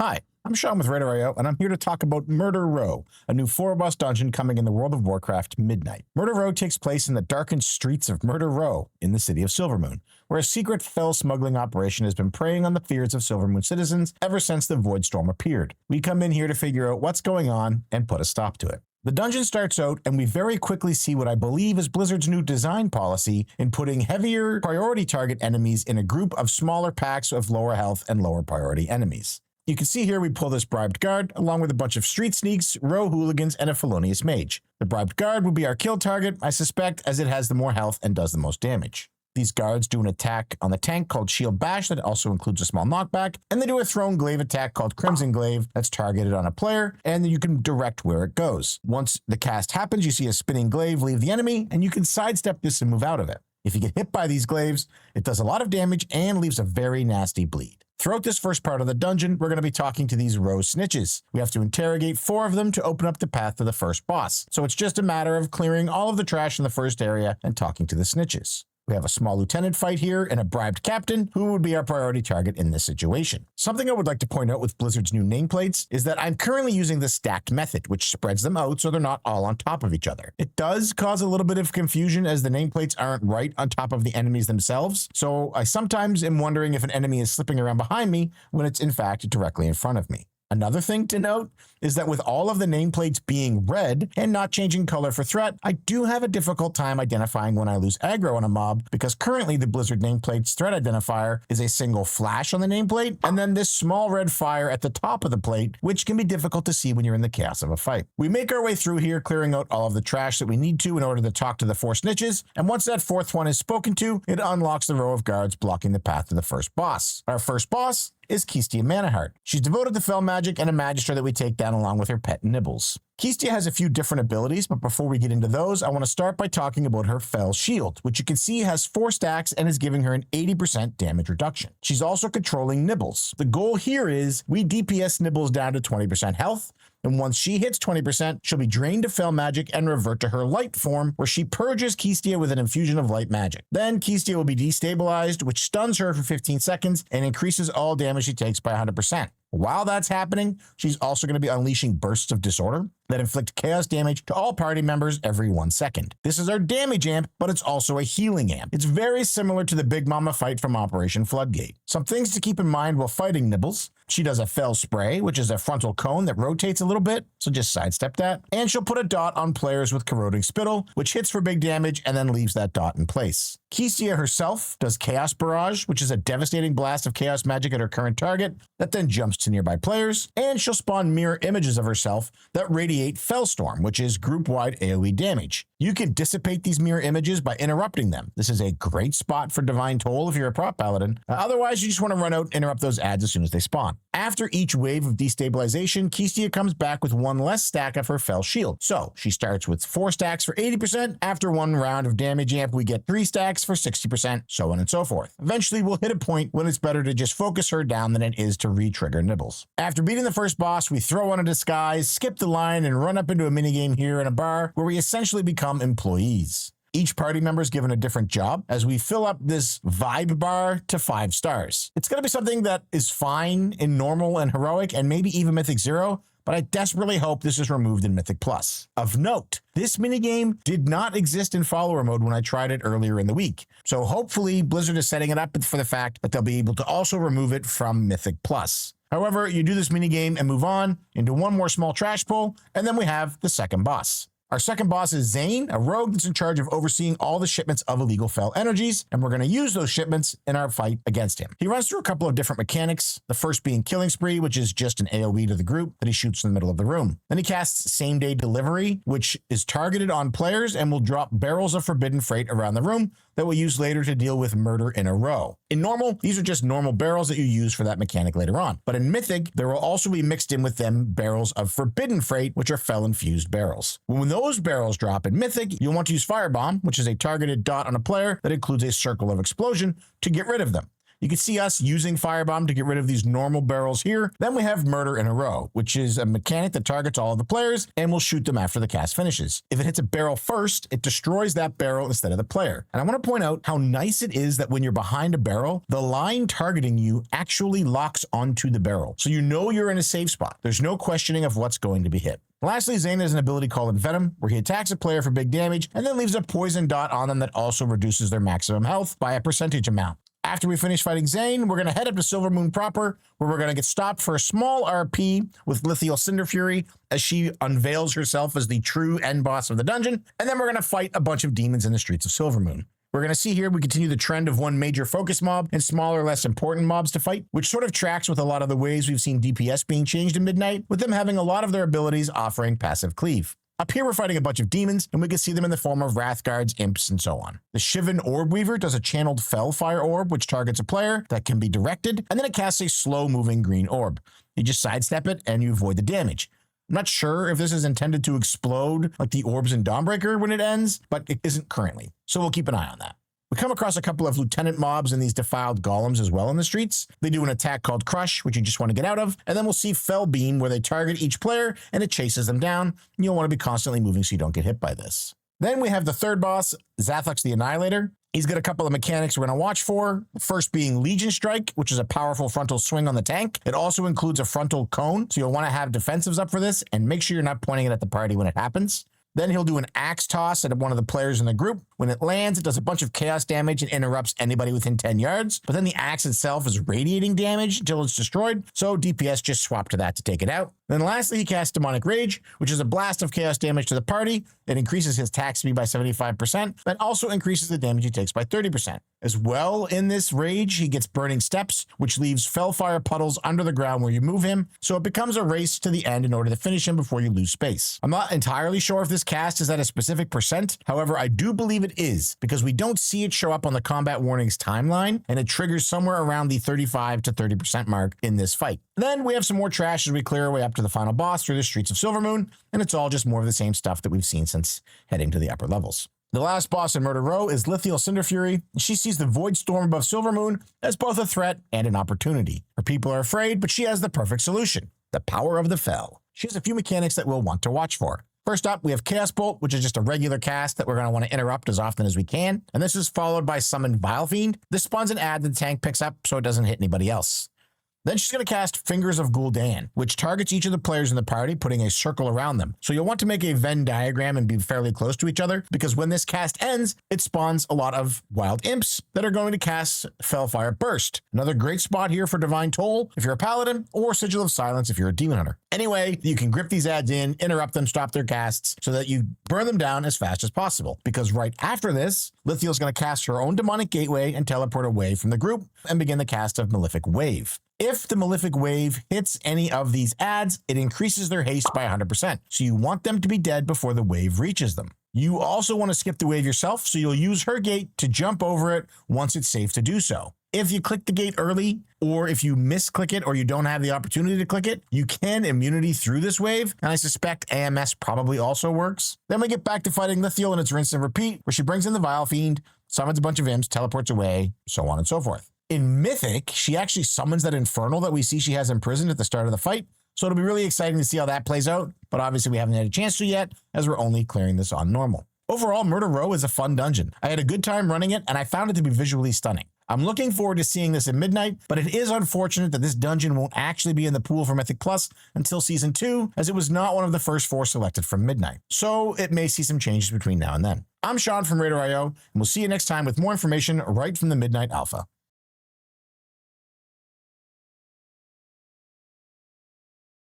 Hi, I'm Sean with RaiderIO, and I'm here to talk about Murder Row, a new 4-boss dungeon coming in the World of Warcraft Midnight. Murder Row takes place in the darkened streets of Murder Row in the city of Silvermoon, where a secret fell smuggling operation has been preying on the fears of Silvermoon citizens ever since the Voidstorm appeared. We come in here to figure out what's going on and put a stop to it. The dungeon starts out, and we very quickly see what I believe is Blizzard's new design policy in putting heavier priority target enemies in a group of smaller packs of lower health and lower priority enemies. You can see here we pull this bribed guard, along with a bunch of street sneaks, row hooligans, and a felonious mage. The bribed guard will be our kill target, I suspect, as it has the more health and does the most damage. These guards do an attack on the tank called Shield Bash that also includes a small knockback, and they do a thrown glaive attack called Crimson Glaive that's targeted on a player, and then you can direct where it goes. Once the cast happens, you see a spinning glaive leave the enemy, and you can sidestep this and move out of it. If you get hit by these glaives, it does a lot of damage and leaves a very nasty bleed. Throughout this first part of the dungeon, we're going to be talking to these row snitches. We have to interrogate 4 of them to open up the path to the first boss. So it's just a matter of clearing all of the trash in the first area and talking to the snitches. We have a small lieutenant fight here and a bribed captain who would be our priority target in this situation. Something I would like to point out with Blizzard's new nameplates is that I'm currently using the stacked method, which spreads them out so they're not all on top of each other. It does cause a little bit of confusion as the nameplates aren't right on top of the enemies themselves, so I sometimes am wondering if an enemy is slipping around behind me when it's in fact directly in front of me. Another thing to note is that with all of the nameplates being red and not changing color for threat, I do have a difficult time identifying when I lose aggro on a mob because currently the Blizzard nameplate's threat identifier is a single flash on the nameplate and then this small red fire at the top of the plate, which can be difficult to see when you're in the chaos of a fight. We make our way through here, clearing out all of the trash that we need to in order to talk to the 4 snitches, and once that 4th one is spoken to, it unlocks the row of guards blocking the path to the first boss. Our first boss is Kistia Manahart. She's devoted to fell magic and a magister that we take down along with her pet Nibbles. Kistia has a few different abilities, but before we get into those, I want to start by talking about her fell shield, which you can see has 4 stacks and is giving her an 80% damage reduction. She's also controlling Nibbles. The goal here is we DPS Nibbles down to 20% health, and once she hits 20%, she'll be drained to fell magic and revert to her light form, where she purges Kistia with an infusion of light magic. Then Kistia will be destabilized, which stuns her for 15 seconds and increases all damage she takes by 100%. While that's happening, she's also going to be unleashing bursts of disorder that inflict chaos damage to all party members every 1 second. This is our damage amp, but it's also a healing amp. It's very similar to the Big Mama fight from Operation Floodgate. Some things to keep in mind while fighting Nibbles. She does a fell spray, which is a frontal cone that rotates a little bit, so just sidestep that. And she'll put a dot on players with corroding spittle, which hits for big damage and then leaves that dot in place. Kistia herself does Chaos Barrage, which is a devastating blast of chaos magic at her current target that then jumps to nearby players, and she'll spawn mirror images of herself that radiate Fellstorm, which is group-wide AoE damage. You can dissipate these mirror images by interrupting them. This is a great spot for Divine Toll if you're a prop paladin. Otherwise, you just want to run out and interrupt those ads as soon as they spawn. After each wave of destabilization, Kistia comes back with 1 less stack of her fell shield. So she starts with 4 stacks for 80%. After 1 round of damage amp, we get 3 stacks for 60%, so on and so forth. Eventually, we'll hit a point when it's better to just focus her down than it is to re-trigger Nibbles. After beating the first boss, we throw on a disguise, skip the line, and run up into a minigame here in a bar where we essentially become employees. Each party member is given a different job as we fill up this vibe bar to 5 stars. It's going to be something that is fine in normal and heroic and maybe even Mythic 0, but I desperately hope this is removed in Mythic Plus. Of note, this minigame did not exist in follower mode when I tried it earlier in the week, so hopefully Blizzard is setting it up for the fact that they'll be able to also remove it from Mythic Plus. However, you do this minigame and move on into 1 more small trash pull, and then we have the second boss. Our second boss is Zayn, a rogue that's in charge of overseeing all the shipments of illegal fell energies, and we're going to use those shipments in our fight against him. He runs through a couple of different mechanics, the first being Killing Spree, which is just an AoE to the group that he shoots in the middle of the room. Then he casts Same Day Delivery, which is targeted on players and will drop barrels of forbidden freight around the room that we'll use later to deal with murder in a row. In normal, these are just normal barrels that you use for that mechanic later on. But in Mythic, there will also be mixed in with them barrels of forbidden freight, which are fell-infused barrels. When those barrels drop in Mythic, you'll want to use Firebomb, which is a targeted dot on a player that includes a circle of explosion, to get rid of them. You can see us using Firebomb to get rid of these normal barrels here. Then we have Murder in a Row, which is a mechanic that targets all of the players and will shoot them after the cast finishes. If it hits a barrel first, it destroys that barrel instead of the player. And I want to point out how nice it is that when you're behind a barrel, the line targeting you actually locks onto the barrel. So you know you're in a safe spot. There's no questioning of what's going to be hit. Lastly, Zayn has an ability called Venom, where he attacks a player for big damage and then leaves a poison dot on them that also reduces their maximum health by a percentage amount. After we finish fighting Zayn, we're going to head up to Silvermoon proper, where we're going to get stopped for a small RP with Lithial Cinder Fury as she unveils herself as the true end boss of the dungeon, and then we're going to fight a bunch of demons in the streets of Silvermoon. We're going to see here we continue the trend of one major focus mob and smaller, less important mobs to fight, which sort of tracks with a lot of the ways we've seen DPS being changed in Midnight, with them having a lot of their abilities offering passive cleave. Up here, we're fighting a bunch of demons, and we can see them in the form of Wrathguards, Imps, and so on. The Shivan Orb Weaver does a channeled Fellfire Orb, which targets a player that can be directed, and then it casts a slow-moving green orb. You just sidestep it, and you avoid the damage. I'm not sure if this is intended to explode like the orbs in Dawnbreaker when it ends, but it isn't currently, so we'll keep an eye on that. We come across a couple of lieutenant mobs and these defiled golems as well in the streets. They do an attack called Crush, which you just want to get out of, and then we'll see Fell Beam, where they target each player and it chases them down. You'll want to be constantly moving so you don't get hit by this. Then we have the third boss, Zathox the Annihilator. He's got a couple of mechanics we're going to watch for. First being Legion Strike, which is a powerful frontal swing on the tank. It also includes a frontal cone, so you'll want to have defensives up for this and make sure you're not pointing it at the party when it happens. Then he'll do an axe toss at one of the players in the group. When it lands, it does a bunch of chaos damage and interrupts anybody within 10 yards. But then the axe itself is radiating damage until it's destroyed, so DPS just swap to that to take it out. Then lastly, he casts Demonic Rage, which is a blast of chaos damage to the party. It increases his attack speed by 75%, but also increases the damage he takes by 30%. As well, in this rage, he gets Burning Steps, which leaves Fellfire puddles under the ground where you move him, so it becomes a race to the end in order to finish him before you lose space. I'm not entirely sure if this cast is at a specific percent, however, I do believe it is, because we don't see it show up on the combat warnings timeline, and it triggers somewhere around the 35 to 30% mark in this fight. Then we have some more trash as we clear our way up to the final boss through the streets of Silvermoon, and it's all just more of the same stuff that we've seen since heading to the upper levels. The last boss in Murder Row is Lithial Cinder Fury. She sees the Void Storm above Silvermoon as both a threat and an opportunity. Her people are afraid, but she has the perfect solution: the power of the Fell. She has a few mechanics that we'll want to watch for. First up, we have Chaos Bolt, which is just a regular cast that we're going to want to interrupt as often as we can. And this is followed by Summon Vile Fiend. This spawns an ad that the tank picks up so it doesn't hit anybody else. Then she's going to cast Fingers of Gul'dan, which targets each of the players in the party, putting a circle around them. So you'll want to make a Venn diagram and be fairly close to each other, because when this cast ends, it spawns a lot of wild imps that are going to cast Fellfire Burst. Another great spot here for Divine Toll if you're a paladin, or Sigil of Silence if you're a demon hunter. Anyway, you can grip these ads in, interrupt them, stop their casts, so that you burn them down as fast as possible. Because right after this, Lithial's going to cast her own Demonic Gateway and teleport away from the group and begin the cast of Malefic Wave. If the Malefic Wave hits any of these ads, it increases their haste by 100%. So you want them to be dead before the wave reaches them. You also want to skip the wave yourself, so you'll use her gate to jump over it once it's safe to do so. If you click the gate early, or if you misclick it or you don't have the opportunity to click it, you can immunity through this wave, and I suspect AMS probably also works. Then we get back to fighting Lithial, and it's rinse and repeat, where she brings in the Vile Fiend, summons a bunch of imps, teleports away, so on and so forth. In Mythic, she actually summons that Infernal that we see she has imprisoned at the start of the fight, so it'll be really exciting to see how that plays out, but obviously we haven't had a chance to yet, as we're only clearing this on normal. Overall, Murder Row is a fun dungeon. I had a good time running it, and I found it to be visually stunning. I'm looking forward to seeing this at Midnight, but it is unfortunate that this dungeon won't actually be in the pool for Mythic Plus until Season 2, as it was not one of the first 4 selected from Midnight. So it may see some changes between now and then. I'm Sean from RaiderIO, and we'll see you next time with more information right from the Midnight Alpha.